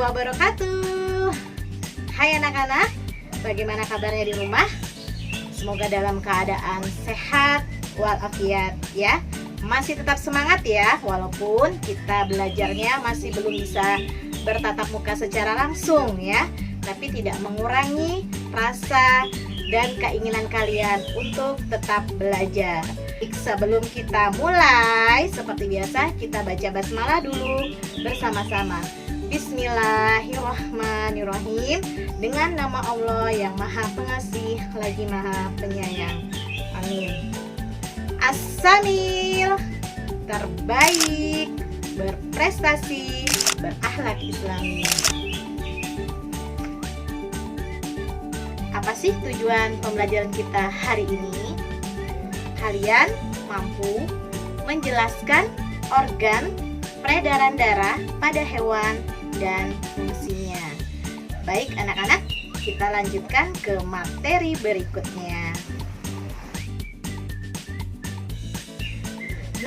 wabarakatuh. Hai anak-anak, bagaimana kabarnya di rumah? Semoga dalam keadaan sehat walafiat ya. Masih tetap semangat ya, walaupun kita belajarnya masih belum bisa bertatap muka secara langsung ya, tapi tidak mengurangi rasa dan keinginan kalian untuk tetap belajar. Sebelum kita mulai, seperti biasa kita baca basmalah dulu bersama-sama. Bismillahirrahmanirrahim. Dengan nama Allah yang Maha Pengasih lagi Maha Penyayang. Amin. As-Samil, terbaik, berprestasi, berakhlak Islami. Apa sih tujuan pembelajaran kita hari ini? Kalian mampu menjelaskan organ peredaran darah pada hewan dan fungsinya. Baik anak-anak, kita lanjutkan ke materi berikutnya.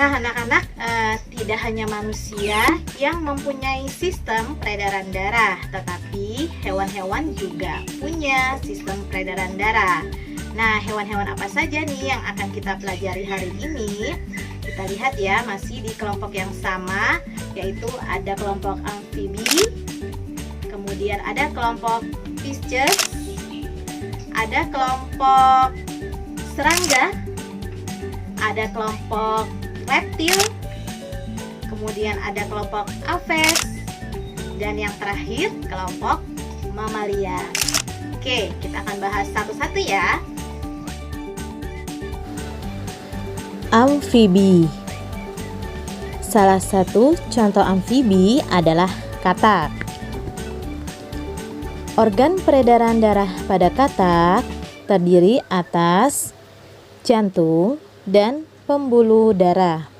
Nah anak-anak, tidak hanya manusia yang mempunyai sistem peredaran darah, tetapi hewan-hewan juga punya sistem peredaran darah. Nah, hewan-hewan apa saja nih yang akan kita pelajari hari ini? Kita lihat ya, masih di kelompok yang sama, yaitu ada kelompok amfibi, kemudian ada kelompok Pisces, ada kelompok serangga, ada kelompok reptil, kemudian ada kelompok aves, dan yang terakhir kelompok mamalia. Oke, kita akan bahas satu-satu ya. Amfibi. Salah satu contoh amfibi adalah katak. Organ peredaran darah pada katak terdiri atas jantung dan pembuluh darah.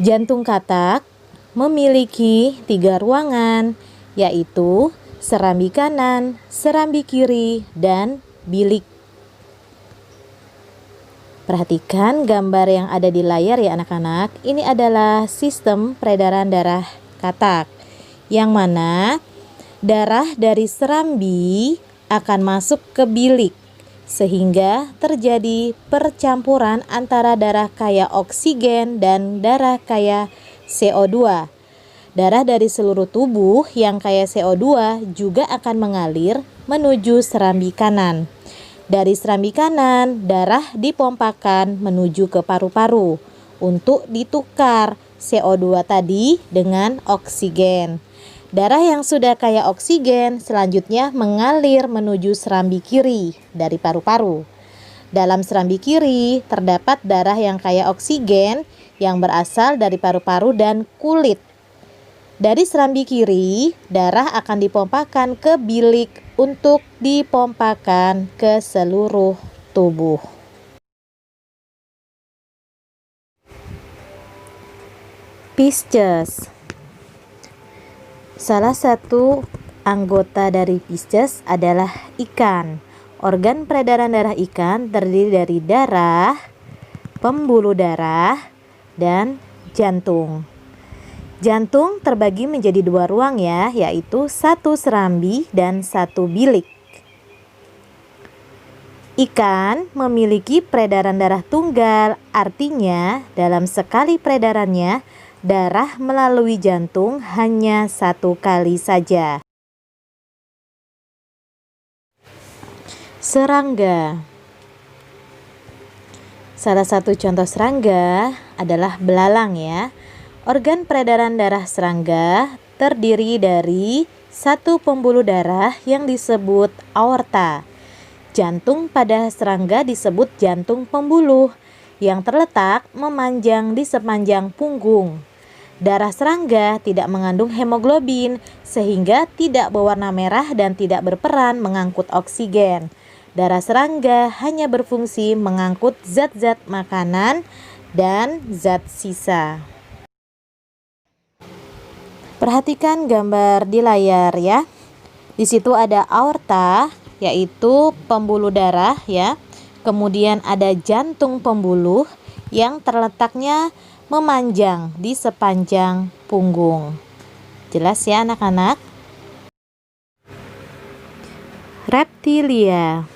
Jantung katak memiliki 3 ruangan, yaitu serambi kanan, serambi kiri, dan bilik. Perhatikan gambar yang ada di layar ya anak-anak. Ini adalah sistem peredaran darah katak, yang mana darah dari serambi akan masuk ke bilik, sehingga terjadi percampuran antara darah kaya oksigen dan darah kaya CO2. Darah dari seluruh tubuh yang kaya CO2 juga akan mengalir menuju serambi kanan. Dari serambi kanan, darah dipompakan menuju ke paru-paru untuk ditukar CO2 tadi dengan oksigen. Darah yang sudah kaya oksigen selanjutnya mengalir menuju serambi kiri dari paru-paru. Dalam serambi kiri terdapat darah yang kaya oksigen yang berasal dari paru-paru dan kulit. Dari serambi kiri, darah akan dipompakan ke bilik untuk dipompakan ke seluruh tubuh. Pisces. Salah satu anggota dari Pisces adalah ikan. Organ peredaran darah ikan terdiri dari darah, pembuluh darah, dan jantung. Jantung terbagi menjadi 2 ruang ya, yaitu 1 serambi dan 1 bilik. Ikan memiliki peredaran darah tunggal, artinya dalam sekali peredarannya, darah melalui jantung hanya 1 kali saja. Serangga. Salah satu contoh serangga adalah belalang ya. Organ peredaran darah serangga terdiri dari 1 pembuluh darah yang disebut aorta. Jantung pada serangga disebut jantung pembuluh yang terletak memanjang di sepanjang punggung. Darah serangga tidak mengandung hemoglobin sehingga tidak berwarna merah dan tidak berperan mengangkut oksigen. Darah serangga hanya berfungsi mengangkut zat-zat makanan dan zat sisa. Perhatikan gambar di layar ya. Di situ ada aorta, yaitu pembuluh darah ya. Kemudian ada jantung pembuluh yang terletaknya memanjang di sepanjang punggung. Jelas ya anak-anak? Reptilia.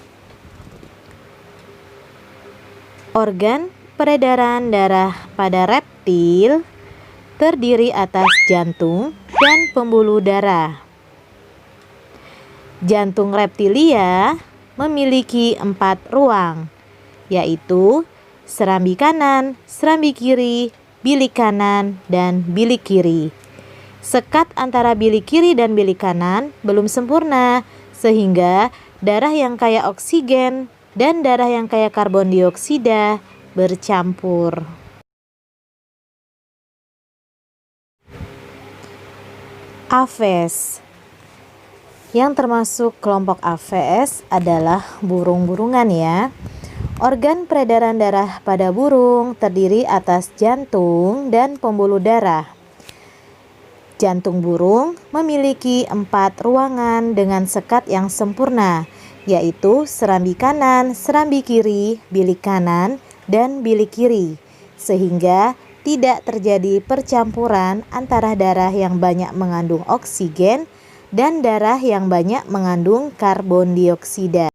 Organ peredaran darah pada reptil terdiri atas jantung dan pembuluh darah. Jantung reptilia memiliki 4 ruang, yaitu serambi kanan, serambi kiri, bilik kanan, dan bilik kiri. Sekat antara bilik kiri dan bilik kanan belum sempurna, sehingga darah yang kaya oksigen dan darah yang kaya karbon dioksida bercampur. Aves. Yang termasuk kelompok aves adalah burung-burungan ya. Organ peredaran darah pada burung terdiri atas jantung dan pembuluh darah. Jantung burung memiliki 4 ruangan dengan sekat yang sempurna, yaitu serambi kanan, serambi kiri, bilik kanan, dan bilik kiri, sehingga tidak terjadi percampuran antara darah yang banyak mengandung oksigen dan darah yang banyak mengandung karbon dioksida.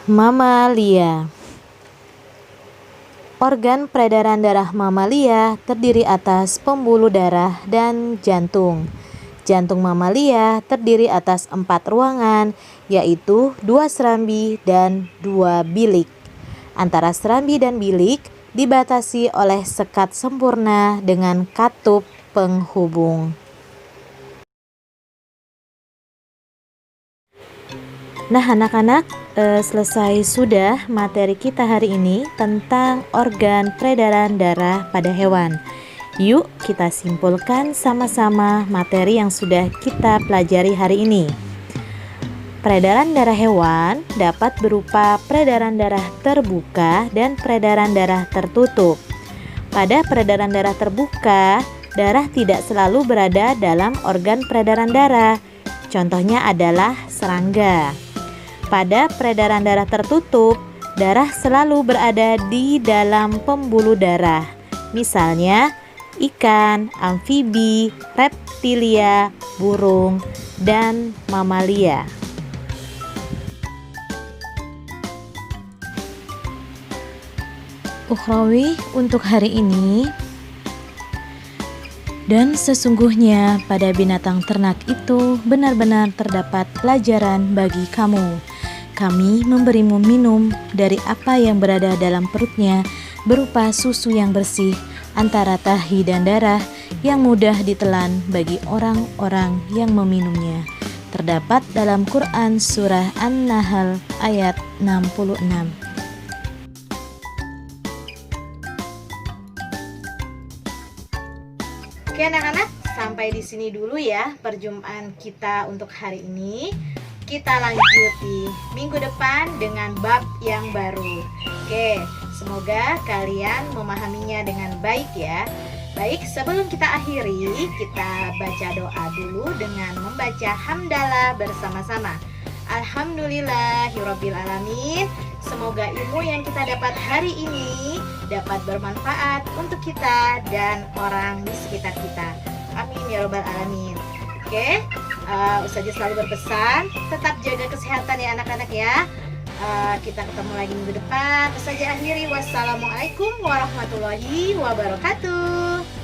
Mamalia. Organ peredaran darah mamalia terdiri atas pembuluh darah dan jantung. Jantung mamalia terdiri atas 4 ruangan, yaitu 2 serambi dan 2 bilik. Antara serambi dan bilik dibatasi oleh sekat sempurna dengan katup penghubung. Nah anak-anak, selesai sudah materi kita hari ini tentang organ peredaran darah pada hewan. Yuk kita simpulkan sama-sama materi yang sudah kita pelajari hari ini. Peredaran darah hewan dapat berupa peredaran darah terbuka dan peredaran darah tertutup. Pada peredaran darah terbuka, darah tidak selalu berada dalam organ peredaran darah. Contohnya adalah serangga. Pada peredaran darah tertutup, darah selalu berada di dalam pembuluh darah. Misalnya, ikan, amfibi, reptilia, burung, dan mamalia. Ukhrawi untuk hari ini. Dan sesungguhnya pada binatang ternak itu benar-benar terdapat pelajaran bagi kamu. Kami memberimu minum dari apa yang berada dalam perutnya berupa susu yang bersih antara tahi dan darah yang mudah ditelan bagi orang-orang yang meminumnya. Terdapat dalam Quran Surah An-Nahl ayat 66. Oke anak-anak, sampai di sini dulu ya perjumpaan kita untuk hari ini. Kita lanjut di minggu depan dengan bab yang baru. Oke, semoga kalian memahaminya dengan baik ya. Baik, sebelum kita akhiri, kita baca doa dulu dengan membaca hamdalah bersama-sama. Alhamdulillahirrabbilalamin. Semoga ilmu yang kita dapat hari ini dapat bermanfaat untuk kita dan orang di sekitar kita. Amin ya rabbal alamin. Oke, Ustazah selalu berpesan tetap jaga kesehatan ya anak-anak ya. Kita ketemu lagi minggu depan. Ustazah akhiri, wassalamualaikum warahmatullahi wabarakatuh.